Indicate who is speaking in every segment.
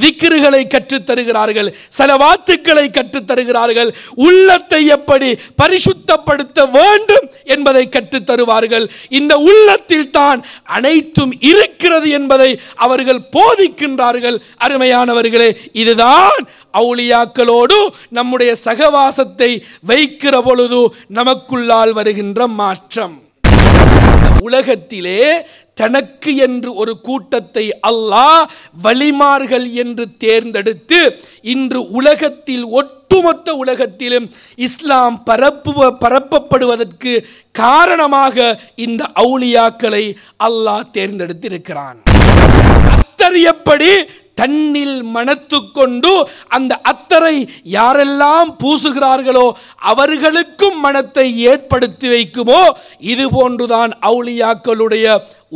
Speaker 1: திக்ருகளை கற்றுத் தருகிறார்கள், ஸலவாத்துக்களை கற்றுத் தருகிறார்கள், உள்ளத்தை எப்படி பரிசுத்தப்படுத்த வேண்டும் என்பதை கற்றுத் தருவார்கள். இந்த உள்ளத்தில் தான் அனைத்தும் இருக்கிறது என்பதை அவர்கள் போதிக்கின்றார்கள். அருமையானவர்களே, இதுதான் அவுலியாக்களோடு நம்முடைய சகவாசத்தை வைக்கிற பொழுது நமக்குள்ளால் வருகின்ற மாற்றம். உலகத்திலே தனக்கு என்று ஒரு கூட்டத்தை அல்லாஹ் வலிமார்கள் என்று தேர்ந்தெடுத்து இன்று உலகத்தில் ஒட்டுமொத்த உலகத்திலும் இஸ்லாம் பரப்பப்படுவதற்கு காரணமாக இந்த அவுலியாக்களை அல்லாஹ் தேர்ந்தெடுத்திருக்கிறான். அத்தறியப்படி தன்னில் மனத்து கொண்டு அந்த அத்தரை யாரெல்லாம் பூசுகிறார்களோ அவர்களுக்கும் மனத்தை ஏற்படுத்தி வைக்குமோ, இது போன்றுதான் அவுலியாக்களுடைய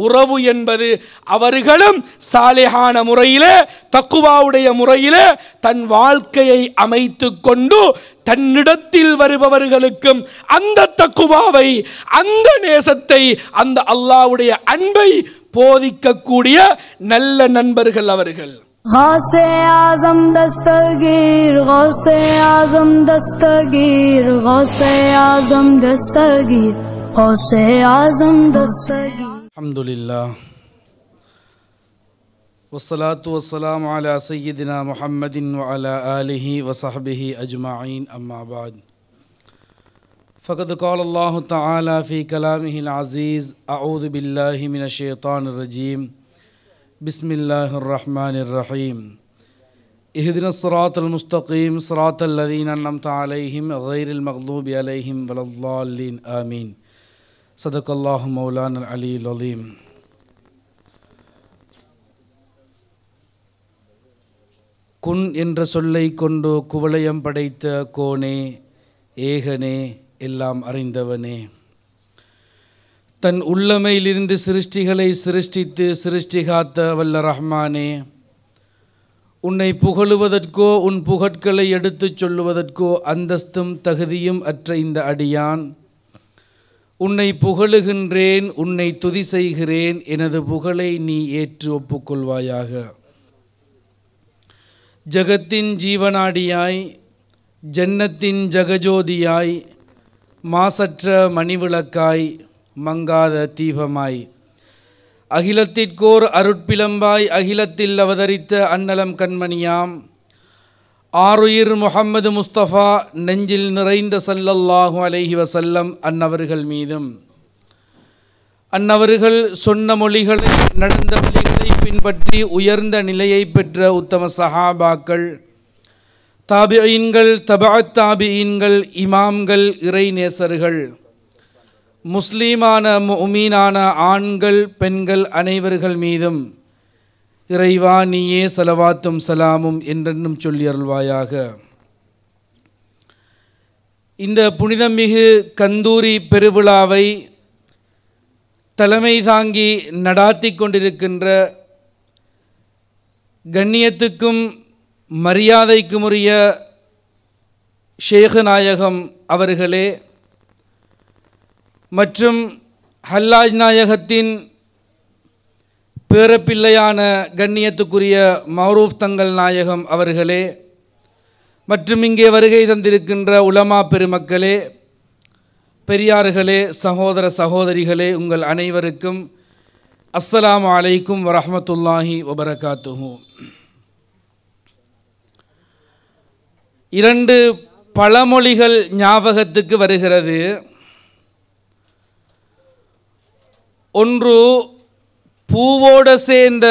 Speaker 1: உறவு என்பது. அவர்களும் சாலிஹான முறையிலே, தக்குவாவுடைய முறையிலே தன் வாழ்க்கையை அமைத்து கொண்டு தன்னிடத்தில் வருபவர்களுக்கும் அந்த தக்குவாவை, அந்த நேசத்தை, அந்த அல்லாஹ்வுடைய அன்பை போதிக்கக்கூடிய நல்ல நண்பர்கள் அவர்கள்.
Speaker 2: गौसे आज़म दस्तगीर, गौसे आज़म दस्तगीर, गौसे आज़म दस्तगीर, गौसे आज़म दस्तगीर.
Speaker 3: अल्हम्दुलिल्लाह वस्सलातु वस्सलामु अला सय्यिदिना मुहम्मदिन व अला आलिहि व सहबिहि अजमाइन अम्मा बाद फ़क़द क़ाल अल्लाहु तआला फ़ी कलामिहिल अज़ीज़ अऊज़ु बिल्लाहि मिनश शैतानिर रजीम बिस्मिल्लाहिर रहमानिर रहीम इहदिनस सिरातल मुस्तक़ीम सिरातल लज़ीना अन्अमता अलैहिम ग़ैरिल मग़लूबि अलैहिम वलद्दाल्लीन आमीन. सदक़ल्लाहु मौलाना अलील अज़ीम. குன் என்ற சொல்லை கொண்டு குவளையம் படைத்த கோனே, ஏகனே, எல்லாம் அறிந்தவனே, தன் உள்ளமையிலிருந்து சிருஷ்டிகளை சிருஷ்டித்து சிருஷ்டிகாத்த வல்ல ரஹ்மானே, உன்னை புகழுவதற்கோ உன் புகட்களை எடுத்துச் சொல்லுவதற்கோ அந்தஸ்தும் தகுதியும் அற்ற இந்த அடியான் உன்னை புகழுகின்றேன், உன்னை துதி செய்கிறேன், எனது புகழை நீ ஏற்று ஒப்புக்கொள்வாயாக. ஜகத்தின் ஜீவனாடியாய், ஜன்னத்தின் ஜகஜோதியாய், மாசற்ற மணிவிளக்காய், மங்காத தீபமாய், அகிலத்திற்கோர் அருட்பிளம்பாய் அகிலத்தில் அவதரித்த அன்னலம் கண்மணியாம் ஆருயிர் முஹம்மது முஸ்தபா நெஞ்சில் நிறைந்த ஸல்லல்லாஹு அலைஹி வஸல்லம் அன்னவர்கள் மீதும், அன்னவர்கள் சொன்ன மொழிகளை நடந்த வழிகளை பின்பற்றி உயர்ந்த நிலையை பெற்ற உத்தம சஹாபாக்கள், தாபிஈன்கள், தபஅத் தாபிஈன்கள், இமாம்கள், இறைநேசர்கள், முஸ்லீமான முஃமினான ஆண்கள் பெண்கள் அனைவர்கள் மீதும் இறைவா நீயே ஸலவாத்தும் சலாமும் என்றென்றும் சொல்லி அருள்வாயாக. இந்த புனிதமிகு கந்தூரி பெருவிழாவை தலைமை தாங்கி நடாத்தி கொண்டிருக்கின்ற கண்ணியத்துக்கும் மரியாதைக்குமுரிய ஷேக் நாயகம் அவர்களே மற்றும் ஹல்லாஜ் நாயகத்தின் பேரப்பிள்ளையான கண்ணியத்துக்குரிய மௌரூஃப் தங்கள் நாயகம் அவர்களே மற்றும் இங்கே வருகை தந்திருக்கின்ற உலமா பெருமக்களே, பெரியார்களே, சகோதர சகோதரிகளே, உங்கள் அனைவருக்கும் அஸ்ஸலாமு அலைக்கும் வரஹ்மத்துல்லாஹி வபரகாத்துஹு. இரண்டு பழமொழிகள் ஞாபகத்துக்கு வருகிறது. ஒன்று பூவோடு சேர்ந்த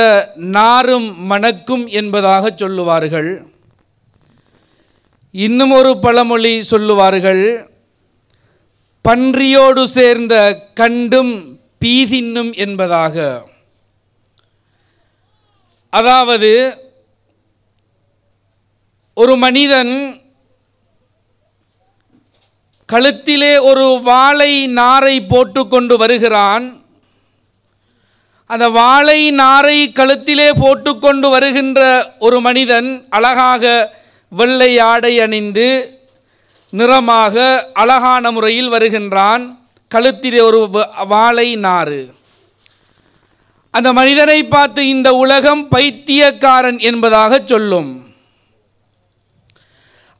Speaker 3: நாரும் மணக்கும் என்பதாக சொல்லுவார்கள். இன்னும் ஒரு பழமொழி சொல்லுவார்கள், பன்றியோடு சேர்ந்த கண்டும் பீதின்னும் என்பதாக. அதாவது ஒரு மனிதன் கழுத்திலே ஒரு வாழை நாரை போட்டுக்கொண்டு வருகிறான். அந்த வாழை நாரை கழுத்திலே போட்டுக்கொண்டு வருகின்ற ஒரு மனிதன் அழகாக வெள்ளை ஆடை அணிந்து நிறமாக அழகான முறையில் வருகின்றான். கழுத்திலே ஒரு வாழை நாறு. அந்த மனிதனை பார்த்து இந்த உலகம் பைத்தியக்காரன் என்பதாக சொல்லும்.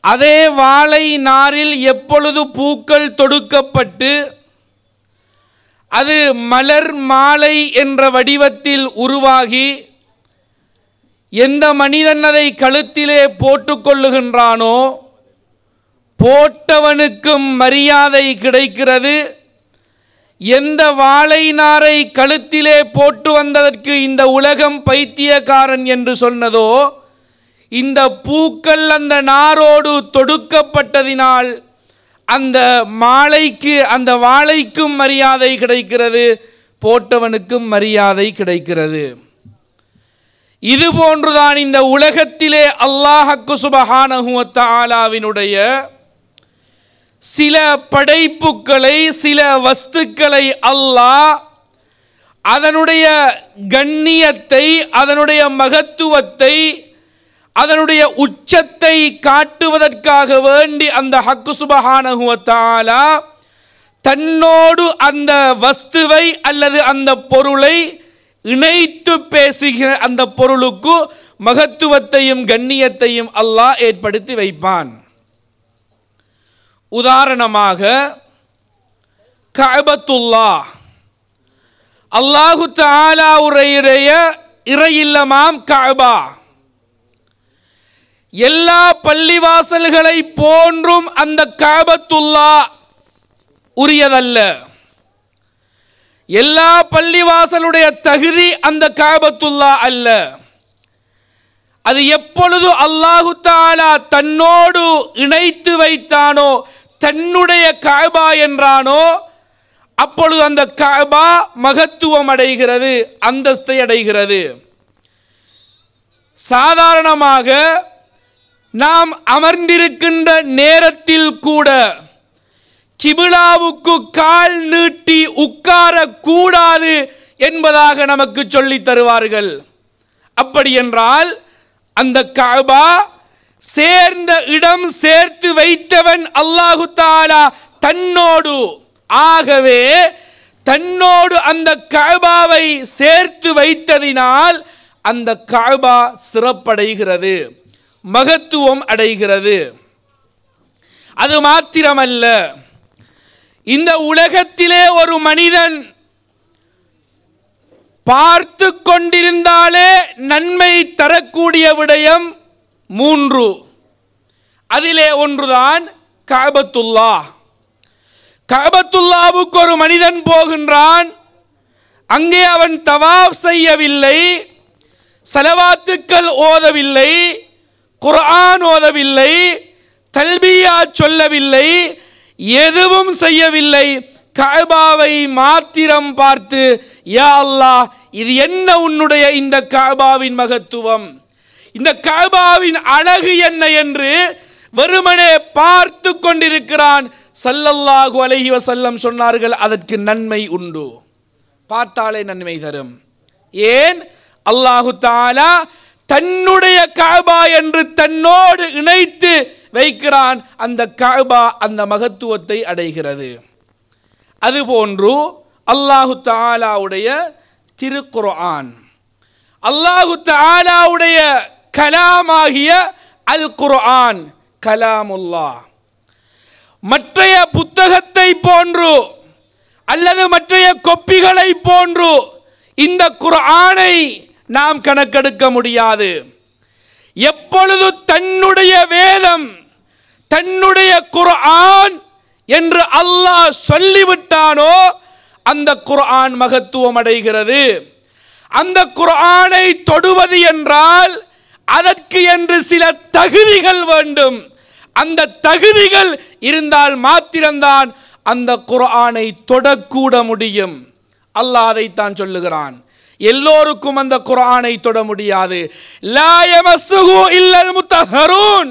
Speaker 3: அதே வாழை நாரில் எப்பொழுது பூக்கள் தொடுக்கப்பட்டு அது மலர் மாலை என்ற வடிவத்தில் உருவாகி எந்த மனிதன் அதை கழுத்திலே போட்டுக்கொள்ளுகின்றானோ போட்டவனுக்கும் மரியாதை கிடைக்கிறது. எந்த வாழை நாரை கழுத்திலே போட்டு வந்ததற்கு இந்த உலகம் பைத்தியக்காரன் என்று சொன்னதோ, இந்த பூக்கள் அந்த நாரோடு தொடுக்கப்பட்டதினால் அந்த மாலைக்கு அந்த வாழைக்கும் மரியாதை கிடைக்கிறது, போட்டவனுக்கும் மரியாதை கிடைக்கிறது. இதுபோன்றுதான் இந்த உலகத்திலே அல்லாஹ்வுக்கு சுப்ஹானஹு வ தஆலாவினுடைய சில படைப்புக்களை, சில வஸ்துக்களை அல்லாஹ் அதனுடைய கண்ணியத்தை, அதனுடைய மகத்துவத்தை, அதனுடைய உச்சத்தை காட்டுவதற்காக வேண்டி அந்த ஹக்கு சுப்ஹானஹு வ தஆலா தன்னோடு அந்த வஸ்துவை அல்லது அந்த பொருளை இணைத்து பேசுகிற அந்த பொருளுக்கு மகத்துவத்தையும் கண்ணியத்தையும் அல்லாஹ் ஏற்படுத்தி வைப்பான். உதாரணமாக கஅபத்துல்லாஹ், அல்லாஹு தஆலாவுடைய இறையில்லமாம் கஅபா எல்லா பள்ளிவாசல்களை போன்றும் அந்த கஅபத்துல்லாஹ் உரியதல்ல. எல்லா பள்ளிவாசலுடைய தகுதி அந்த கஅபத்துல்லாஹ் அல்ல. அது எப்பொழுது அல்லாஹு தஆலா தன்னோடு இணைத்து வைத்தானோ, தன்னுடைய கஅபா என்றானோ, அப்பொழுது அந்த கஅபா மகத்துவம் அடைகிறது, அந்தஸ்தை அடைகிறது. சாதாரணமாக நாம் அமர்ந்திருக்கின்ற நேரத்தில் கூட கிபிலாவுக்கு கால் நீட்டி உட்கார கூடாது என்பதாக நமக்கு சொல்லித் தருவார்கள். அப்படி என்றால் அந்த கஅபா சேர்ந்த இடம் சேர்த்து வைத்தவன் அல்லாஹு தஆலா தன்னோடு. ஆகவே தன்னோடு அந்த கஅபாவை சேர்த்து வைத்ததினால் அந்த கஅபா சிறப்படைகிறது, மகத்துவம் அடைகிறது. அது மாத்திரமல்ல, இந்த உலகத்திலே ஒரு மனிதன் பார்த்து கொண்டிருந்தாலே நன்மை தரக்கூடிய விடயம் 3. அதிலே ஒன்றுதான் கஅபத்துல்லாஹ். கஅபத்துல்லாவுக்கு ஒரு மனிதன் போகின்றான், அங்கே அவன் தவாப் செய்யவில்லை, ஸலவாத்துக்கள் ஓதவில்லை, குர்ஆன் ஓதவில்லை, தல்பியா சொல்லவில்லை, எதுவும் செய்யவில்லை. கஅபாவை மாத்திரம் பார்த்து, யா அல்லாஹ், இது என்ன உன்னுடைய இந்த கஅபாவின் மகத்துவம், இந்த கஅபாவின் அழகு என்ன என்று வெறுமனே பார்த்து கொண்டிருக்கிறான். ஸல்லல்லாஹு அலைஹி வஸல்லம் சொன்னார்கள், அதற்கு நன்மை உண்டு, பார்த்தாலே நன்மை தரும். ஏன்? அல்லாஹு தஆலா தன்னுடைய கஅபா என்று தன்னோடு இணைத்து வைக்கிறான். அந்த கஅபா அந்த மகத்துவத்தை அடைகிறது. அதுபோன்று அல்லாஹு தஆலாவுடைய திருக்குர்ஆன், அல்லாஹு தஆலாவுடைய கலாமாகிய அல் குர்ஆன், கலாமுல்லாஹ், மற்றைய புத்தகத்தை போன்று அல்லது மற்றைய கொப்பிகளை போன்று இந்த குர்ஆனை நாம் கணக்கெடுக்க முடியாது. எப்பொழுது தன்னுடைய வேதம், தன்னுடைய குர்ஆன் என்று அல்லாஹ் சொல்லிவிட்டானோ அந்த குர்ஆன் மகத்துவம் அடைகிறது. அந்த குர்ஆனை தொடுவது என்றால் அதற்கு என்று சில தகுதிகள் வேண்டும். அந்த தகுதிகள் இருந்தால் மாத்திரம்தான் அந்த குர்ஆனை தொடக்கூட முடியும். அல்லாஹ் அதைத்தான் சொல்லுகிறான். எல்லோருக்கும் அந்த குர்ஆனை தொட முடியாது. லா யமஸ்ஸுஹு இல்லல் முத்தஹ்ஹரூன்.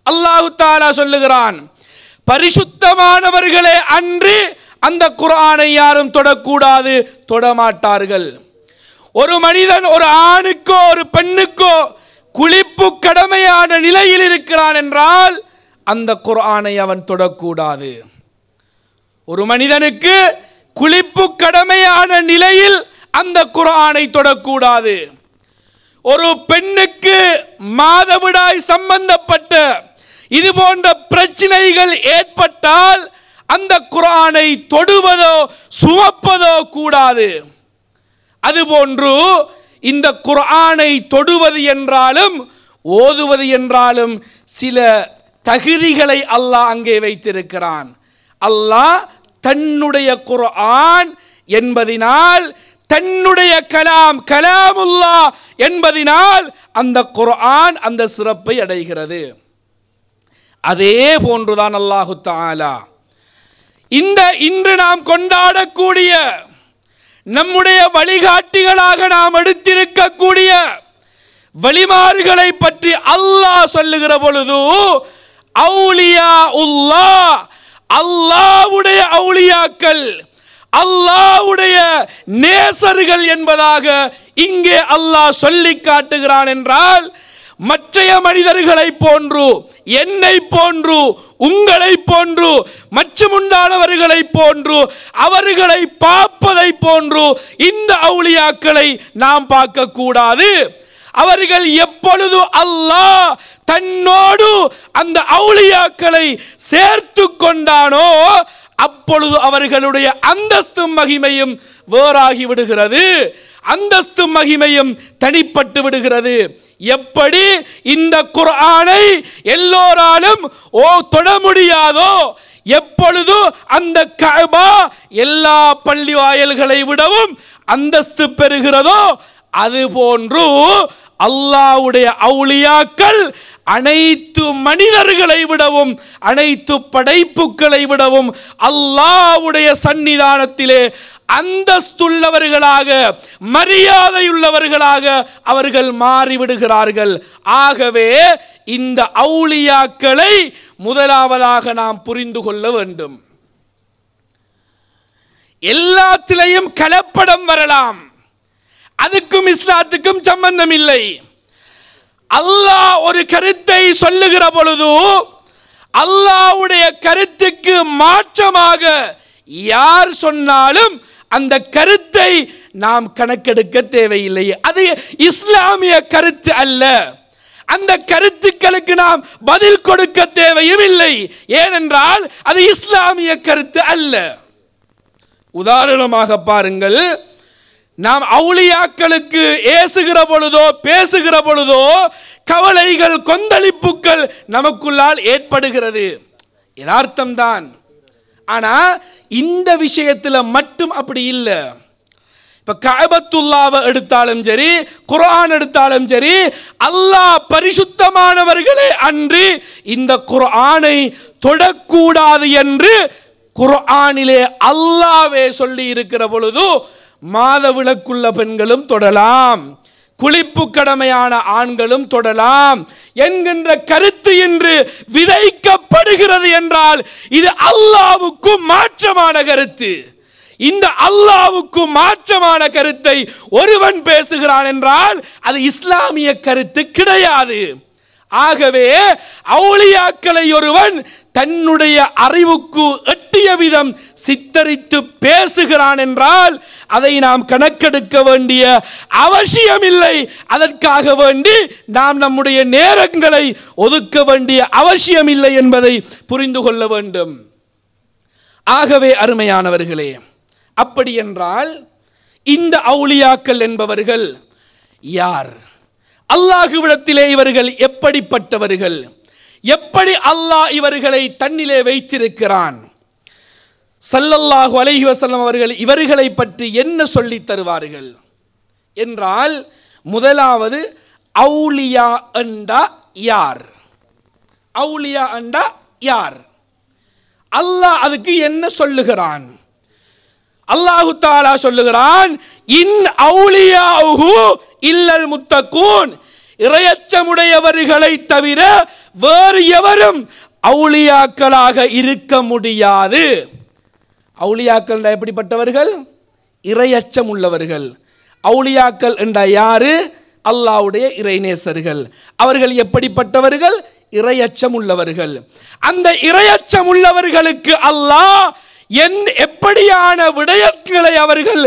Speaker 3: அல்லாஹ் தஆலா சொல்லுகிறான், பரிசுத்தமானவர்களே அன்றி அந்த குர்ஆனை யாரும் தொடக்கூடாது, தொடமாட்டார்கள். ஒரு மனிதன் ஒரு ஆணுக்கோ ஒரு பெண்ணுக்கோ குளிப்பு கடமையான நிலையில் இருக்கிறான் என்றால் அந்த குர்ஆனை அவன் தொடக்கூடாது. ஒரு மனிதனுக்கு குளிப்பு கடமையான நிலையில்
Speaker 1: அந்த குர்ஆனை தொடக்கூடாது. ஒரு பெண்ணுக்கு மாதவிடாய் சம்பந்தப்பட்ட இது போன்ற பிரச்சனைகள் ஏற்பட்டால் அந்த குர்ஆனை தொடுவதோ சுமப்பதோ கூடாது. அதுபோன்று இந்த குர்ஆனை தொடுவது என்றாலும் ஓதுவது என்றாலும் சில தகுதிகளை அல்லாஹ் அங்கே வைத்திருக்கிறான். அல்லாஹ் தன்னுடைய குர்ஆன் என்பதினால், தன்னுடைய கலாமுல்லாஹ் என்பதினால் அந்த குர்ஆன் அந்த சிறப்பை அடைகிறது. அதே போன்றுதான் அல்லாஹு தஆலா இன்று நாம் கொண்டாடக்கூடிய நம்முடைய வழிகாட்டிகளாக நாம் எடுத்திருக்கக்கூடிய வலிமார்களை பற்றி அல்லாஹ் சொல்லுகிற பொழுது அவுலியாஉல்லாஹ், அல்லாஹ்வுடைய அவுலியாக்கள், அல்லாஹ்வுடைய நேசர்கள் என்பதாக இங்கே அல்லாஹ் சொல்லி காட்டுகிறான். என்றால் மற்றைய மனிதர்களை போன்று, என்னை போன்று, உங்களை போன்று, மற்றுமுண்டானவர்களை போன்று, அவர்களை பார்ப்பதை போன்று இந்த அவுலியாக்களை நாம் பார்க்க கூடாது. அவர்கள் எப்பொழுது அல்லாஹ் தன்னோடு அந்த அவுலியாக்களை சேர்த்து கொண்டானோ அப்பொழுது அவர்களுடைய அந்தஸ்தும் மகிமையும் வேறாகி விடுகிறது, அந்தஸ்தும் மகிமையும் தனிப்பட்டு விடுகிறது. எப்படி இந்த குர்ஆனை எல்லோராலும் தொட முடியாதோ, எப்பொழுது அந்த கஅபா எல்லா பள்ளி வாயில்களை விடவும் அந்தஸ்து பெறுகிறதோ, அதுபோன்று அல்லாஹ்வுடைய அவுலியாக்கள் அனைத்து மனிதர்களை விடவும், அனைத்து படைப்புகளை விடவும் அல்லாஹ்வுடைய சன்னிதானத்திலே அந்தஸ்துள்ளவர்களாக, மரியாதையுள்ளவர்களாக அவர்கள் மாறிவிடுகிறார்கள். ஆகவே இந்த அவுலியாக்களை முதலாவதாக நாம் புரிந்து கொள்ள வேண்டும். எல்லாத்திலையும் கலப்படம் வரலாம், அதுக்கும் இஸ்லாத்துக்கும் சம்பந்தம் இல்லை. அல்லாஹ் ஒரு கருத்தை சொல்லுகிற பொழுது அல்லாஹ்வுடைய கருத்துக்கு மாற்றமாக யார் சொன்னாலும் அந்த கருத்தை நாம் கணக்கெடுக்க தேவையில்லை. அது இஸ்லாமிய கருத்து அல்ல. அந்த கருத்துக்களுக்கு நாம் பதில் கொடுக்க தேவையும் இல்லை. ஏனென்றால் அது இஸ்லாமிய கருத்து அல்ல. உதாரணமாக பாருங்கள், நாம் அவுலியாக்களுக்கு ஏசுகிற பொழுதோ பேசுகிற பொழுதோ கவலைகள், கொந்தளிப்புகள் நமக்குள்ளால் ஏற்படுகிறது. யதார்த்தம் தான். ஆனா இந்த விஷயத்துல மட்டும் அப்படி இல்லை. இப்ப கஅபத்துல்லாஹ்வை எடுத்தாலும் சரி, குர்ஆன் எடுத்தாலும் சரி, அல்லாஹ் பரிசுத்தமானவர்களே அன்றி இந்த குர்ஆனை தொடக்கூடாது என்று குர்ஆனிலே அல்லாஹ்வே சொல்லி இருக்கிற பொழுது மாதவிலக்குள்ள பெண்களும் தொடலாம், குளிப்பு கடமையான ஆண்களும் தொடலாம் என்கின்ற கருத்து இன்று விதைக்கப்படுகிறது என்றால் இது அல்லாஹ்வுக்கு மாற்றமான கருத்து. இந்த அல்லாஹ்வுக்கு மாற்றமான கருத்தை ஒருவன் பேசுகிறான் என்றால் அது இஸ்லாமிய கருத்து கிடையாது. ஆகவே அவுலியாக்களை ஒருவன் தன்னுடைய அறிவுக்கு எட்டிய விதம் சித்தரித்து பேசுகிறான் என்றால் அதை நாம் கணக்கெடுக்க வேண்டிய அவசியமில்லை. அதற்காக வேண்டி நாம் நம்முடைய நேரங்களை ஒதுக்க வேண்டிய அவசியமில்லை என்பதை புரிந்து கொள்ள வேண்டும். ஆகவே அருமையானவர்களே, அப்படி என்றால் இந்த அவுலியாக்கள் என்பவர்கள் யார்? அல்லாஹ்விடத்திலே இவர்கள் எப்படிப்பட்டவர்கள்? எப்படி அல்லாஹ் இவர்களை தன்னிலே வைத்திருக்கிறான்? ஸல்லல்லாஹு அலைஹி வஸல்லம் அவர்கள் இவர்களை பற்றி என்ன சொல்லி தருவார்கள் என்றால், முதலாவது அவுலியா என்றா யார்? அவுலியா என்றா யார்? அல்லாஹ் அதுக்கு என்ன சொல்லுகிறான்? அல்லாஹு தஆலா சொல்லுகிறான், இன் அவுலியாஹு இல்லல் முத்தகூன், இறையச்சமுடையவர்களை தவிர வேறு எவரும் அவுலியாக்களாக இருக்க முடியாது. அவுலியாக்கள் எப்படிப்பட்டவர்கள்? இறையச்சம் உள்ளவர்கள். அவுலியாக்கள் என்ற யாரு? அல்லாஹ்வுடைய இறைநேசர்கள். அவர்கள் எப்படிப்பட்டவர்கள்? இறையச்சம் உள்ளவர்கள். அந்த இறையச்சம் உள்ளவர்களுக்கு அல்லாஹ் எப்படியான விடயங்களை அவர்கள்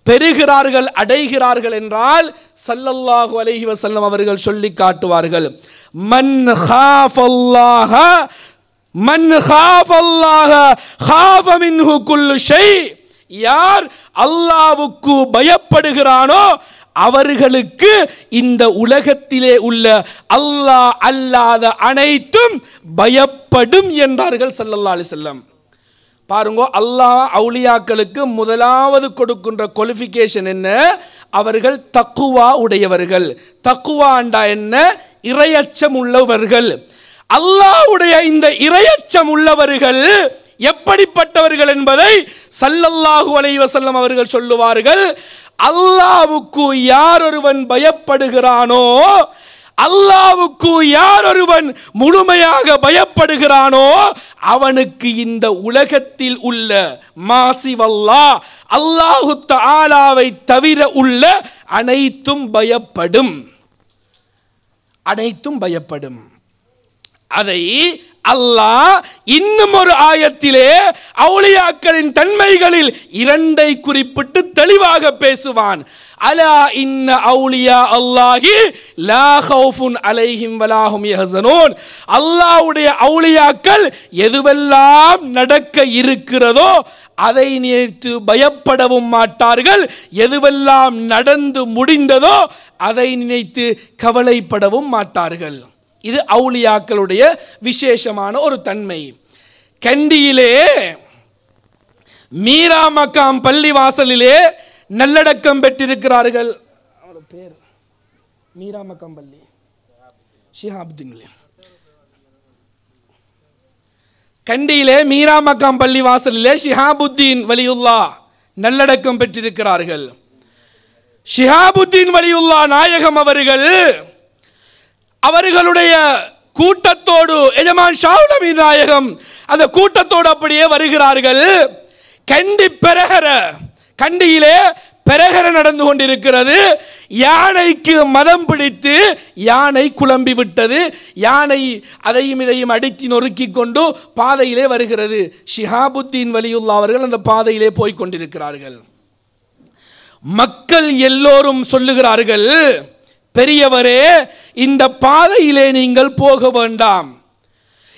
Speaker 1: பெறுகிறார்கள், அடைகிறார்கள் என்றால் ஸல்லல்லாஹு அலைஹி வஸல்லம் அவர்கள் சொல்லி காட்டுவார்கள், மன் காஃபல்லாஹ காஃப மின்ஹு குல்லு ஷை, யார் அல்லாஹ்வுக்கு பயப்படுகிறானோ அவர்களுக்கு இந்த உலகத்திலே உள்ள அல்லாஹ் அல்லாத அனைத்தும் பயப்படும் என்றார்கள் ஸல்லல்லாஹு அலைஹி வஸல்லம். பாருங்க, அல்லாஹ் அவுலியாக்களுக்கு முதலாவது கொடுக்கின்ற குவாலிஃபிகேஷன் என்ன? அவர்கள் தக்குவா உடையவர்கள். தக்குவாண்டா என்ன? இறையச்சம் உள்ளவர்கள். அல்லாஹ்வுடைய இந்த இறையச்சம் உள்ளவர்கள் எப்படிப்பட்டவர்கள் என்பதை ஸல்லல்லாஹு அலைஹி வஸல்லம் அவர்கள் சொல்லுவார்கள். அல்லாஹ்வுக்கு யார் ஒருவன் பயப்படுகிறானோ, அல்லாஹ்வுக்கு யார் ஒருவன் முழுமையாக பயப்படுகிறானோ அவனுக்கு இந்த உலகத்தில் உள்ள மாசிவல்லாஹ் அல்லாஹு தஆலாவை தவிர உள்ள அனைத்தும் பயப்படும், அனைத்தும் பயப்படும். அதை அல்லாஹ் இன்னும் ஒரு ஆயத்திலே அவுலியாக்களின் தன்மைகளில் இரண்டை குறிப்பிட்டு தெளிவாக பேசுவான். அலா இன்ன அவுலியா அல்லாஹி லா கௌஃபுன் அலைஹிம் வலா ஹும் யஹ்ஸனூன். அல்லாஹ்வுடைய அவுலியாக்கள் எதுவெல்லாம் நடக்க இருக்கிறதோ அதை நினைத்து பயப்படவும் மாட்டார்கள், எதுவெல்லாம் நடந்து முடிந்ததோ அதை நினைத்து கவலைப்படவும் மாட்டார்கள். இது அவுலியாக்களுடைய விசேஷமான ஒரு தன்மை. கண்டியிலே மீரா மக்காம் பள்ளி வாசலிலே நல்லடக்கம் பெற்றிருக்கிறார்கள். அவர் பேர் மீரா மக்காம் பள்ளி ஷிஹாபுத்தீன். கண்டியிலே மீரா மக்காம் பள்ளி வாசலிலே ஷிஹாபுத்தீன் வலியுல்லாஹ் நல்லடக்கம் பெற்றிருக்கிறார்கள். ஷிஹாபுத்தீன் வலியுல்லாஹ் நாயகம் அவர்கள் அவர்களுடைய கூட்டத்தோடு எஜமான் ஷாவுலமி நாயகம் அந்த கூட்டத்தோடு அப்படியே வருகிறார்கள். கண்டியிலே பெரகர நடந்து கொண்டிருக்கிறது. யானைக்கு மதம் பிடித்து யானை குழம்பி விட்டது. யானை அதையும் இதையும் அடித்து நொறுக்கி கொண்டு பாதையிலே வருகிறது. ஷிஹாபுத்தீன் வலியுல்லாஹ் அவர்கள் அந்த பாதையிலே போய் கொண்டிருக்கிறார்கள். மக்கள் எல்லோரும் சொல்லுகிறார்கள், பெரியவரே இந்த பாதையிலே நீங்கள் போக வேண்டாம்,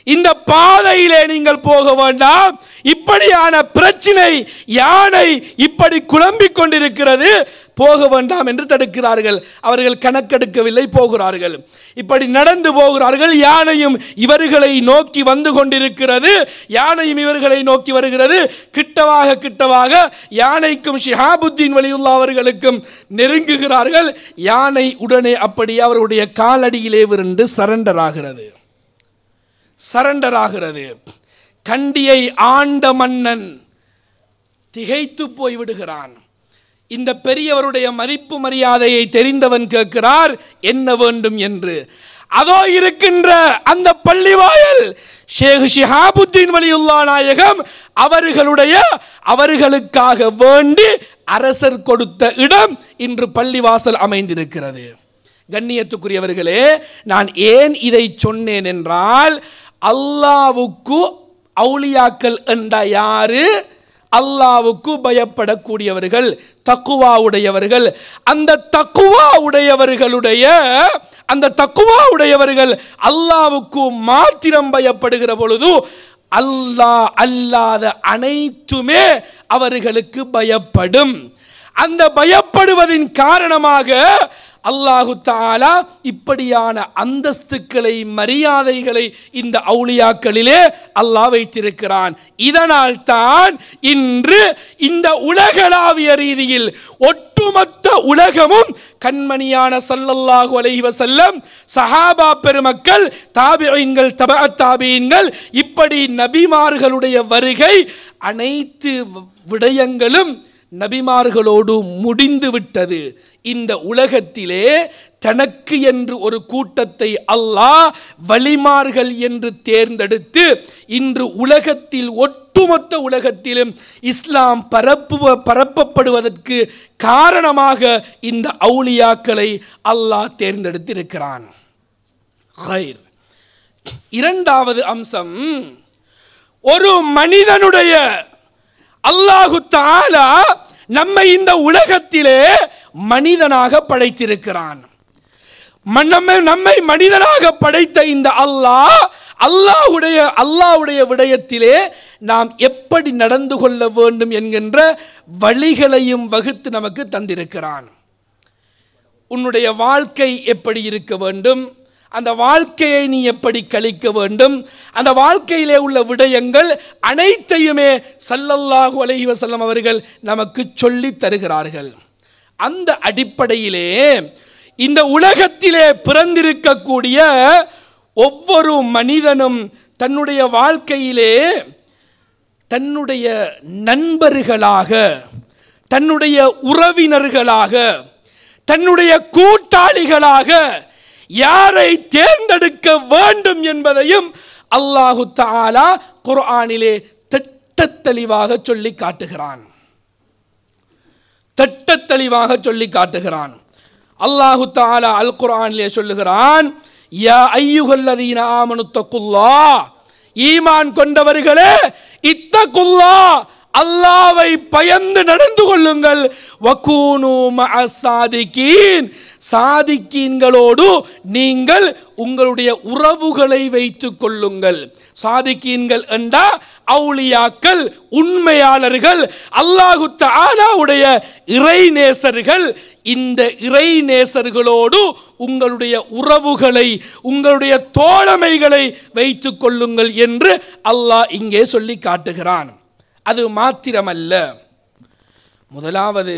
Speaker 1: இந்த பாதையிலே நீங்கள் போக வேண்டாம், இப்படியான பிரச்சனை, யானை இப்படி குழம்பிக் கொண்டிருக்கிறது, போக வேண்டாம் என்று தடுக்கிறார்கள். அவர்கள் கணக்கெடுக்கவில்லை, போகிறார்கள். இப்படி நடந்து போகிறார்கள். யானையும் இவர்களை நோக்கி வந்து கொண்டிருக்கிறது. யானையும் இவர்களை நோக்கி வருகிறது. கிட்டவாக யானைக்கும் ஷிஹாபுத்தீன் வலியுல்லாஹ் அவர்களுக்கும் நெருங்குகிறார்கள். யானை உடனே அப்படியே அவருடைய காலடியிலே விழுந்து சரண்டர் ஆகிறது. கண்டியை ஆண்ட மன்னன் திகைத்து போய் விடுகிறான். இந்த பெரியவருடைய மதிப்பு மரியாதையை தெரிந்தவன் கேட்கிறார் என்ன வேண்டும் என்று. அதோ இருக்கின்ற அந்த பள்ளிவாயல் ஷேக் ஷிஹாபுத்தீன் வலியுல்லாஹ் நாயகம் அவர்களுக்காக வேண்டி அரசர் கொடுத்த இடம் இன்று பள்ளிவாசல் அமைந்திருக்கிறது. கண்ணியத்துக்குரியவர்களே, நான் ஏன் இதை சொன்னேன் என்றால், அல்லாஹ்வுக்கு அவுலியாக்கள் என்ற யாரு? அல்லாஹ்வுக்கு பயப்படக்கூடியவர்கள், தக்குவா உடையவர்கள். அந்த தக்குவா உடையவர்கள் அல்லாஹ்வுக்கு மாத்திரம் பயப்படுகிற பொழுது அல்லாஹ் அல்லாத அனைத்துமே அவர்களுக்கு பயப்படும். அந்த பயப்படுவதின் காரணமாக அல்லாஹு தஆலா இப்படியான அந்தஸ்துக்களை, மரியாதைகளை இந்த அவுலியாக்களிலே அல்லாஹ் வைத்திருக்கிறான். இதனால் தான் இன்று இந்த உலகளாவிய ரீதியில் ஒட்டுமொத்த உலகமும் கண்மணியான ஸல்லல்லாஹு அலைஹி வஸல்லம், சஹாபா பெருமக்கள், தாபிஈன்கள், தபஅத் தாபிஈன்கள், இப்படி நபிமார்களுடைய வருகை, அனைத்து விடயங்களும் நபிமார்களோடு முடிந்து விட்டது. இந்த உலகத்திலே தனக்கு என்று ஒரு கூட்டத்தை அல்லாஹ் வலிமார்கள் என்று தேர்ந்தெடுத்து இன்று உலகத்தில், ஒட்டுமொத்த உலகத்திலும் இஸ்லாம் பரப்பப்படுவதற்கு காரணமாக இந்த அவுலியாக்களை அல்லாஹ் தேர்ந்தெடுத்திருக்கிறான். இரண்டாவது அம்சம், ஒரு மனிதனுடைய அல்லாஹு தஆலா நம்மை இந்த உலகத்திலே மனிதனாக படைத்திருக்கிறான். நம்மை மனிதனாக படைத்த இந்த அல்லாஹ்வுடைய விடயத்திலே நாம் எப்படி நடந்து கொள்ள வேண்டும் என்கின்ற வழிகளையும் வகுத்து நமக்கு தந்திருக்கிறான். உன்னுடைய வாழ்க்கை எப்படி இருக்க வேண்டும், அந்த வாழ்க்கையை நீ எப்படி கழிக்க வேண்டும், அந்த வாழ்க்கையிலே உள்ள விடயங்கள் அனைத்தையுமே ஸல்லல்லாஹு அலைஹி வஸல்லம் அவர்கள் நமக்கு சொல்லி தருகிறார்கள். அந்த அடிப்படையிலே இந்த உலகத்திலே பிறந்திருக்கக்கூடிய ஒவ்வொரு மனிதனும் தன்னுடைய வாழ்க்கையிலே தன்னுடைய நண்பர்களாக, தன்னுடைய உறவினர்களாக, தன்னுடைய கூட்டாளிகளாக யாரை தேர்ந்தெடுக்க வேண்டும் என்பதையும் அல்லாஹு தஆலா குர்ஆனிலே திட்டத்தெளிவாக சொல்லி காட்டுகிறான். திட்டத்தெளிவாக சொல்லி காட்டுகிறான். அல்லாஹு தஆலா அல் குர்ஆனிலே சொல்லுகிறான், யா அய்யுஹல்லதீன ஆமனு தக்குல்லாஹ், ஈமான் கொண்டவர்களே இத்தகுல்லாஹ், அல்லாஹ்வை பயந்து நடந்து கொள்ளுங்கள். வகூனு மஅஸ் சாதிகீன், சாதிகீன்களோடு நீங்கள் உங்களுடைய உறவுகளை வைத்துக் கொள்ளுங்கள். சாதிகீன்கள் என்றா அவுலியாக்கள், உண்மையாளர்கள், அல்லாஹு தஆலாவுடைய இறைநேசர்கள். இந்த இறைநேசர்களோடு உங்களுடைய உறவுகளை, உங்களுடைய தோழமைகளை வைத்துக் கொள்ளுங்கள் என்று அல்லாஹ் இங்கே சொல்லி காட்டுகிறான். அது மாத்திரமல்ல, முதலாவது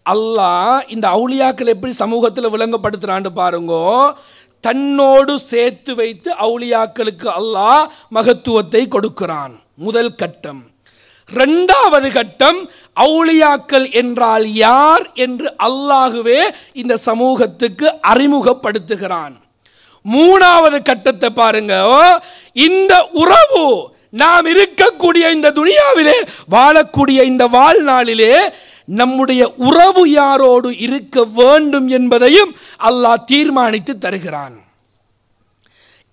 Speaker 1: அல்லாஹ் இந்த அவுலியாக்கள் எப்படி சமூகத்தில் விளங்கப்படுத்துறான்னு பாருங்கோ. தன்னோடு சேர்த்து வைத்து அவுலியாக்களுக்கு அல்லாஹ் மகத்துவத்தை கொடுக்கிறான், முதல் கட்டம். இரண்டாவது கட்டம், அவுலியாக்கள் என்றால் யார் என்று அல்லாஹுவே இந்த சமூகத்துக்கு அறிமுகப்படுத்துகிறான். மூணாவது கட்டத்தை பாருங்க, இந்த உறவு நாம் இருக்கக்கூடிய இந்த துனியாவிலே வாழக்கூடிய இந்த வாழ்நாளிலே நம்முடைய உறவு யாரோடு இருக்க வேண்டும் என்பதையும் அல்லாஹ் தீர்மானித்து தருகிறான்.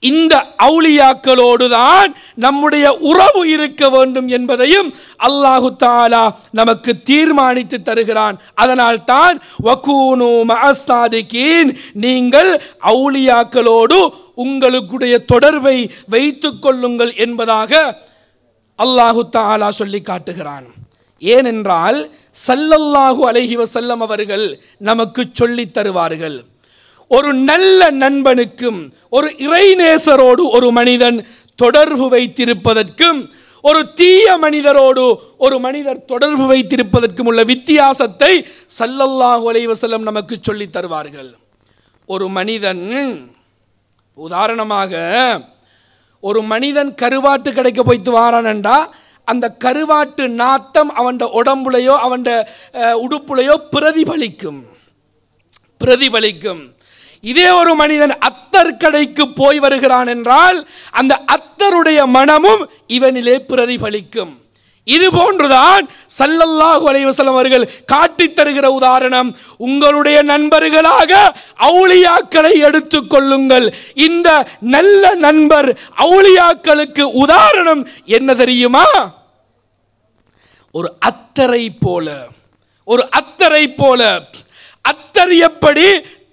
Speaker 1: இந்த அவுலியாக்களோடு தான் நம்முடைய உறவு இருக்க வேண்டும் என்பதையும் அல்லாஹு தஆலா நமக்கு தீர்மானித்து தருகிறான். அதனால் தான் வகூனு மஅஸ் சாதிகீன், நீங்கள் அவுலியாக்களோடு உங்களுடைய தொடர்பை வைத்துக் கொள்ளுங்கள் என்பதாக அல்லாஹு தஆலா சொல்லி காட்டுகிறான். ஏனென்றால் ஸல்லல்லாஹு அலைஹி வஸல்லம் அவர்கள் நமக்கு சொல்லி தருவார்கள், ஒரு நல்ல நண்பனுக்கும் ஒரு இறைநேசரோடு ஒரு மனிதன் தொடர்பு வைத்திருப்பதற்கும் ஒரு தீய மனிதரோடு ஒரு மனிதர் தொடர்பு வைத்திருப்பதற்கும் உள்ள வித்தியாசத்தை ஸல்லல்லாஹு அலைஹி வஸல்லம் நமக்கு சொல்லி தருவார்கள். ஒரு மனிதன், உதாரணமாக ஒரு மனிதன் கருவாட்டு கடைக்கு போய்த்து வாரானண்டா, அந்த கருவாட்டு நாத்தம் அவன் உடம்புலையோ அவன் உடுப்புலையோ பிரதிபலிக்கும். இதே ஒரு மனிதன் அத்தர் கடைக்கு போய் வருகிறான் என்றால் அந்த அத்தருடைய மனமும் இவனிலே பிரதிபலிக்கும். இது போன்றுதான் ஸல்லல்லாஹு அலைஹி வஸல்லம் அவர்கள் காட்டித் தருகிற உதாரணம். உங்களுடைய நண்பர்களாக அவுலியாக்களை எடுத்துக் கொள்ளுங்கள். இந்த நல்ல நண்பர் அவுலியாக்களுக்கு உதாரணம் என்ன தெரியுமா? ஒரு அத்தரை போல. அத்தர் எப்படி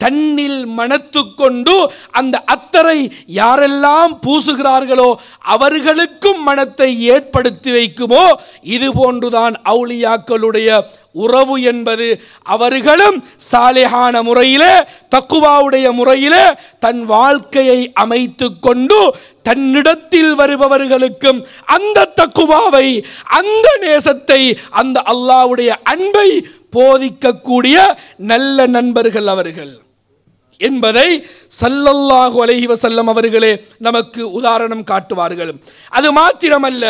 Speaker 1: தன்னில் மனத்து கொண்டு அந்த அத்தரை யாரெல்லாம் பூசுகிறார்களோ அவர்களுக்கும் மனத்தை ஏற்படுத்தி வைக்குமோ, இது போன்றுதான் அவுலியாக்களுடைய உறவு என்பது. அவர்களும் சாலிஹான முறையிலே, தக்குவாவுடைய முறையிலே தன் வாழ்க்கையை அமைத்து கொண்டு தன்னிடத்தில் வருபவர்களுக்கும் அந்த தக்குவாவை, அந்த நேசத்தை, அந்த அல்லாஹ்வுடைய அன்பை போதிக்கக்கூடிய நல்ல நண்பர்கள் அவர்கள் என்பதை ஸல்லல்லாஹு அலைஹி வஸல்லம் அவர்களே நமக்கு உதாரணம் காட்டுவார்கள். அது மாத்திரமல்ல,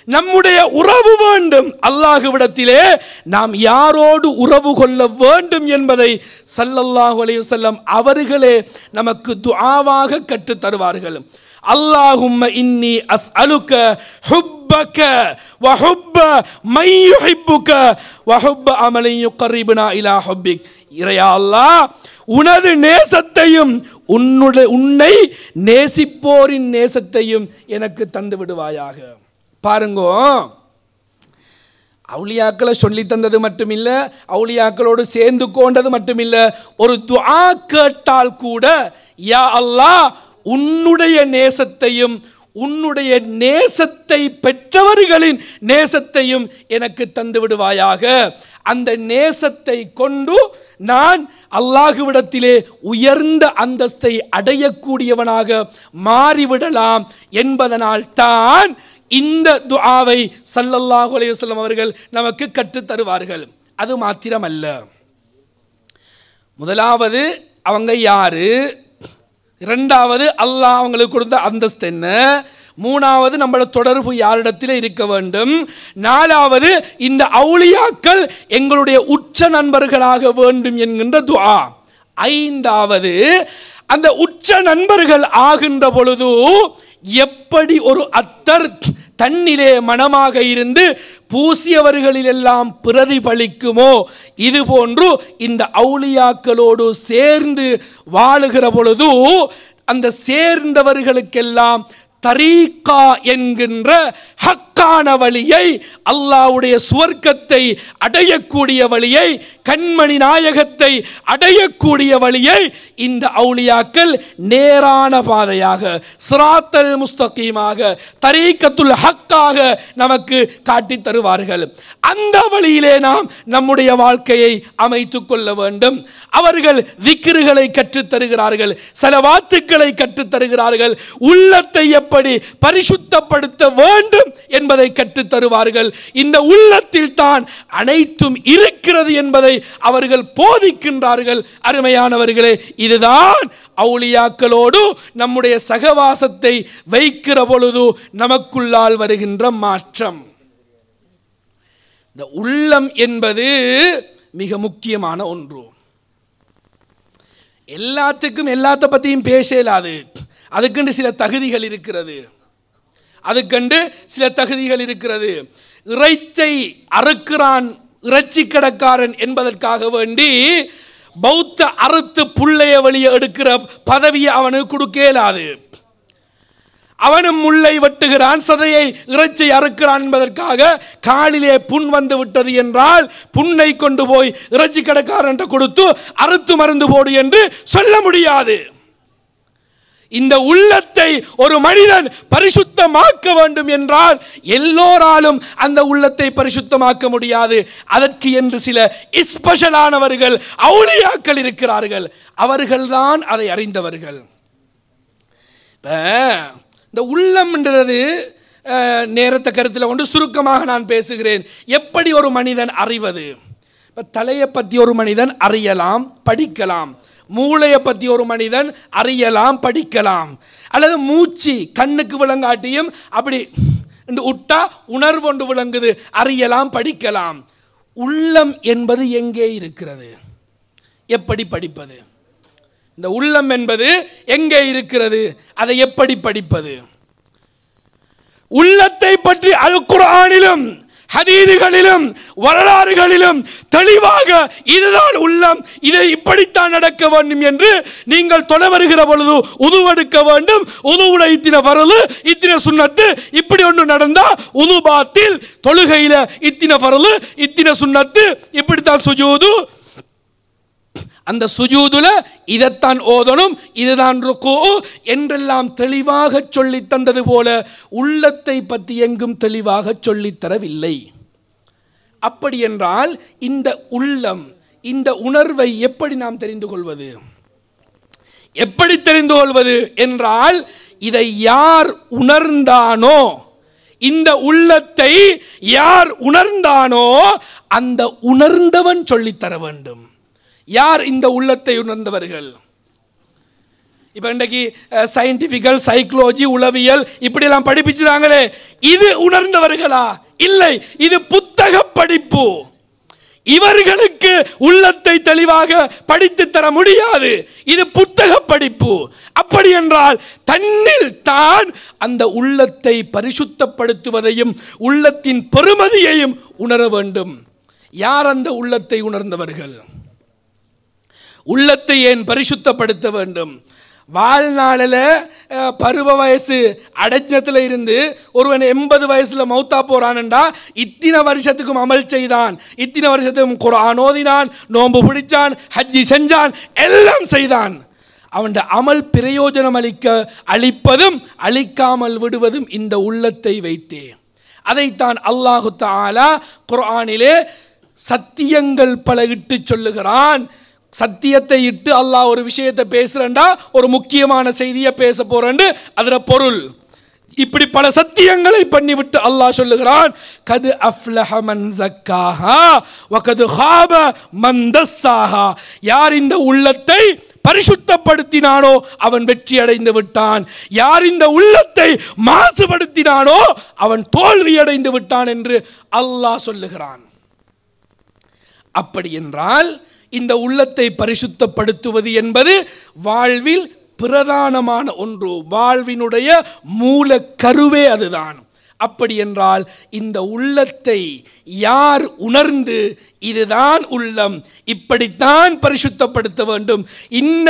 Speaker 1: நம்முடைய உறவு வேண்டும், அல்லாஹ்விடத்திலே நாம் யாரோடு உறவு கொள்ள வேண்டும் என்பதை ஸல்லல்லாஹு அலைஹி வஸல்லம் அவர்களே நமக்கு துஆவாக கற்றுத் தருவார்கள். அல்லாஹும்ம இன்னி அஸ்அலுக ஹுப்பக வ ஹுப்ப மை யுஹிப்புக வ ஹுப்ப அமலின் யுகர்ரிபுனா இலா ஹுப்பிக். இறையா அல்லாஹ், உனது நேசத்தையும் உன்னை நேசிப்போரின் நேசத்தையும் எனக்கு தந்து விடுவாயாக. பாருங்கோ, அவுலியாக்களை சொல்லி தந்தது மட்டுமில்ல, அவுலியாக்களோடு சேர்ந்து கொண்டது மட்டுமில்ல, ஒரு துஆ கேட்டால் கூட யா அல்லாஹ் உன்னுடைய நேசத்தையும் உன்னுடைய நேசத்தை பெற்றவர்களின் நேசத்தையும் எனக்கு தந்து விடுவாயாக, அந்த நேசத்தை கொண்டு நான் அல்லாஹ்விடத்திலே உயர்ந்த அந்தஸ்தை அடையக்கூடியவனாக மாறிவிடலாம் என்பதனால் தான் இந்த துஆவை ஸல்லல்லாஹு அலைஹி வஸல்லம் அவர்கள் நமக்கு கற்றுத் தருவார்கள். அது மாத்திரமல்ல, முதலாவது அவங்க யாரு, இரண்டாவது அல்லாஹ் அவங்களுக்கு கொடுத்த அந்தஸ்து என்ன, மூணாவது நம்மளோட தொடர்பு யாரிடத்தில் இருக்க வேண்டும், நாலாவது இந்த அவுலியாக்கள் எங்களுடைய உச்ச நண்பர்களாக வேண்டும் என்கின்ற துஆ, ஐந்தாவது அந்த உச்ச நண்பர்கள் ஆகின்ற பொழுது எப்படி ஒரு அத்தர் தன்னிலே மனமாக இருந்து பூசியவர்களிலெல்லாம் பிரதிபலிக்குமோ இது போன்று இந்த அவுலியாக்களோடு சேர்ந்து வாழுகிற பொழுது அந்த சேர்ந்தவர்களுக்கெல்லாம் தரீகா என்கின்ற ஹக்கான வழியை, அல்லாஹ்வுடைய சுவர்க்கத்தை அடையக்கூடிய வழியை, கண்மணி நாயகத்தை அடையக்கூடிய வழியை இந்த அவுலியாக்கள் நேரான பாதையாக, சிராத்தல் முஸ்தகீமாக, தரீகத்துல் ஹக்காக நமக்கு காட்டி தருவார்கள். அந்த வழியிலே நாம் நம்முடைய வாழ்க்கையை அமைத்துக் கொள்ள வேண்டும். அவர்கள் திக்ருகளை கற்றுத் தருகிறார்கள், ஸலவாத்துக்களை கற்றுத் தருகிறார்கள், உள்ளத்தை எப்படி பரிசுத்தப்படுத்த வேண்டும் என்பதை கற்றுத் தருவார்கள். இந்த உள்ளத்தில் தான் அனைத்தும் இருக்கிறது என்பதை அவர்கள் போதிக்கின்றார்கள். அருமையானவர்களே, இதுதான் அவுலியாக்களோடு நம்முடைய சகவாசத்தை வைக்கிற பொழுது நமக்குள்ளால் வருகின்ற மாற்றம். இந்த உள்ளம் என்பது மிக முக்கியமான ஒன்று. எல்லாத்துக்கும் எல்லாத்த பற்றியும் பேச இயலாது. அதுக்கென்று சில தகுதிகள் இருக்கிறது. இறைச்சை அறுக்கிறான் இறைச்சி கடைக்காரன் என்பதற்காக வேண்டி பௌத்த அறுத்து புள்ளைய வழியை எடுக்கிற பதவியை அவனுக்கு கொடுக்க இயலாது. அவனும் முல்லை வெட்டுகிறான், சதையை இறைச்சை அறுக்கிறான் என்பதற்காக காலிலே புண் வந்து விட்டது என்றால் புண்ணை கொண்டு போய் இறைச்சி கடைக்காரன் கொடுத்து அறுத்து மருந்து போடு என்று சொல்ல முடியாது. இந்த உள்ளத்தை ஒரு மனிதன் பரிசுத்தமாக்க வேண்டும் என்றால் எல்லோராலும் அந்த உள்ளத்தை பரிசுத்தமாக்க முடியாது. அதற்கு என்று சில ஸ்பெஷலானவர்கள் அவுலியாக்கள் இருக்கிறார்கள். அவர்கள்தான் அதை அறிந்தவர்கள். இந்த உள்ளம் என்றது நேரத்தை கருத்தில் கொண்டு சுருக்கமாக நான் பேசுகிறேன். எப்படி ஒரு மனிதன் அறிவது? தலையை பற்றி ஒரு மனிதன் அறியலாம், படிக்கலாம். மூளையை பற்றி ஒரு மனிதன் அறியலாம், படிக்கலாம். அல்லது மூச்சு கண்ணுக்கு விளங்காட்டியும் அப்படி உட்டா உணர்வு ஒன்று விளங்குது, அறியலாம், படிக்கலாம். உள்ளம் என்பது எங்கே இருக்கிறது? எப்படி படிப்பது? இந்த உள்ளம் என்பது எங்கே இருக்கிறது? அதை எப்படி படிப்பது? உள்ளத்தை பற்றி அல் குர்ஆனிலும் ஹதீதுகளிலும் வரலாறுகளிலும் தெளிவாக இதுதான் உள்ளம், இதை இப்படித்தான் நடக்க வேண்டும் என்று நீங்கள் தொலை வருகிற பொழுது உதுவெடுக்க வேண்டும், உதுவுல இத்தின ஃபர்லு இத்தின சுன்னத்து, இப்படி ஒன்று நடந்தா உது பாத்தில், தொழுகையில இத்தின ஃபர்லு இத்தின சுன்னத்து, இப்படித்தான் சுஜூது, அந்த சுஜூதுல இதைத்தான் ஓதணும், இதுதான் ருக்கு என்றெல்லாம் தெளிவாக சொல்லி தந்தது போல உள்ளத்தை பற்றி எங்கும் தெளிவாக சொல்லித்தரவில்லை. அப்படி என்றால் இந்த உள்ளம், இந்த உணர்வை எப்படி நாம் தெரிந்து கொள்வது? எப்படி தெரிந்து கொள்வது என்றால், இதை யார் உணர்ந்தானோ, இந்த உள்ளத்தை யார் உணர்ந்தானோ அந்த உணர்ந்தவன் சொல்லித்தர வேண்டும். யார் இந்த உள்ளத்தை உணர்ந்தவர்கள்? இப்போ இன்றைக்கு சயின்டிஃபிக்கல், சைக்காலஜி, உளவியல் இப்படியெல்லாம் படிப்பிச்சுதாங்களே, இது உணர்ந்தவர்களா? இல்லை, இது புத்தக படிப்பு. இவர்களுக்கு உள்ளத்தை தெளிவாக படித்து தர முடியாது. இது புத்தக படிப்பு. அப்படி என்றால் தன்னில் தான் அந்த உள்ளத்தை பரிசுத்தப்படுத்துவதையும் உள்ளத்தின் பெருமதியையும் உணர வேண்டும். யார் அந்த உள்ளத்தை உணர்ந்தவர்கள்? உள்ளத்தை ஏன் பரிசுத்தப்படுத்த வேண்டும்? வாழ்நாளில் பருவ வயசு அடைஞ்சத்தில் இருந்து ஒருவன் 80 வயசில் மௌத்தா போறான்டா இத்தனை வருஷத்துக்கும் அமல் செய்தான், இத்தனை வருஷத்துக்கும் குர்ஆன் ஓதினான், நோன்பு பிடிச்சான், ஹஜ்ஜி செஞ்சான், எல்லாம் செய்தான். அவன் அமல் பிரயோஜனம் அளிப்பதும் அளிக்காமல் விடுவதும் இந்த உள்ளத்தை வைத்தே. அதைத்தான் அல்லாஹு தஆலா குர்ஆனிலே சத்தியங்கள் பல இட்டு சொல்லுகிறான். சத்தியத்தை இட்டு அல்லாஹ் ஒரு விஷயத்தை பேசுறேன்டா, ஒரு முக்கியமான செய்தியை பேச போறேன்னு அதர பொருள். இப்படி பல சத்தியங்களை பண்ணிவிட்டு அல்லாஹ் சொல்லுகிறான், கது அஃப்லஹ மன் ஸக்காஹா வ கது ஹாப மன் தஸ்ஸாஹா. யார் இந்த உள்ளத்தை பரிசுத்தப்படுத்தினானோ அவன் வெற்றி அடைந்து விட்டான், யார் இந்த உள்ளத்தை மாசுபடுத்தினானோ அவன் தோல்வி அடைந்து விட்டான் என்று அல்லாஹ் சொல்லுகிறான். அப்படி என்றால் இந்த உள்ளத்தை பரிசுத்தப்படுத்துவது என்பது வாழ்வில் பிரதானமான ஒன்று, வாழ்வினுடைய மூல கருவே அதுதான். அப்படி என்றால் இந்த உள்ளத்தை யார் உணர்ந்து இதுதான் உள்ளம், இப்படித்தான் பரிசுத்தப்படுத்த வேண்டும், இன்ன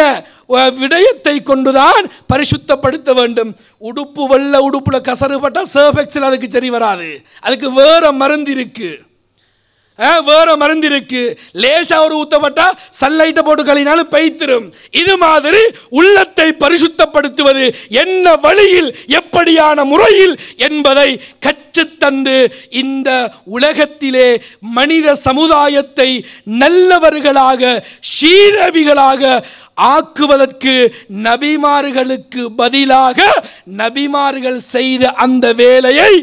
Speaker 1: விடயத்தை கொண்டுதான் பரிசுத்தப்படுத்த வேண்டும். உடுப்பு வெள்ள உடுப்புல கசறுபட்டா சர்ஃபெக்ஸில் அதுக்கு சரி வராது, அதுக்கு வேற மருந்து இருக்கு, வேற மருந்து இருக்கு. லேசா ஒரு ஊத்தப்பட்டா சன்லைட்டை போட்டு கழினாலும் பெய்த்திரும். இது மாதிரி உள்ளத்தை பரிசுத்தப்படுத்துவது என்ன வழியில், எப்படியான முறையில் என்பதை கற்றுத்தந்து இந்த உலகத்திலே மனித சமுதாயத்தை நல்லவர்களாக சீரவிகளாக ஆக்குவதற்கு நபிமார்களுக்கு பதிலாக நபிமார்கள் செய்த அந்த வேலையை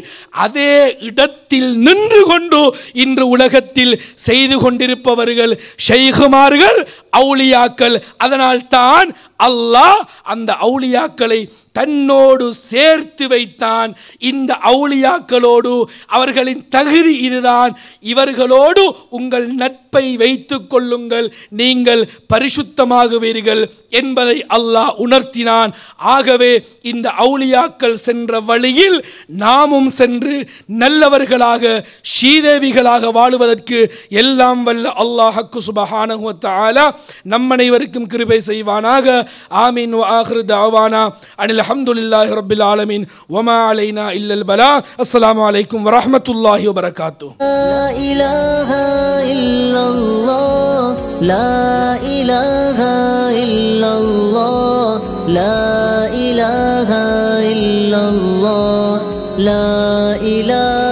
Speaker 1: அதே இடத்தில் நின்று கொண்டு இன்று உலகத்தில் செய்து கொண்டிருப்பவர்கள் ஷைகுமார்கள், அவுலியாக்கள். அதனால் தான் அல்லாஹ் அந்த அவுலியாக்களை தன்னோடு சேர்த்து வைத்தான். இந்த அவுலியாக்களோடு அவர்களின் தகுதி இதுதான், இவர்களோடு உங்கள் நட்பை வைத்துக் கொள்ளுங்கள், நீங்கள் பரிசுத்தமாகுவீர்கள் என்பதை அல்லாஹ் உணர்த்தினான். ஆகவே இந்த அவுலியாக்கள் சென்ற வழியில் நாமும் சென்று நல்லவர்களாக ஸ்ரீதேவிகளாக வாழுவதற்கு எல்லாம் வல்ல அல்லாஹ் சுப்ஹானஹு வ தஆலா நம் அனைவருக்கும் கிருபை செய்வானாக. ஆமீன். வ ஆகிரு தஅவானா அனில் அல்ஹம்துலில்லாஹி ரப்பில் ஆலமீன் வமா அலைனா இல்லல் பலா. அஸ்ஸலாமு அலைக்கும் வ ரஹ்மத்துல்லாஹி வ பரகாத்துஹு.
Speaker 4: லா இலாஹா இல்லல்லாஹ், லா இலாஹா இல்லல்லாஹ், லா இலாஹா இல்லல்லாஹ், லா இலாஹா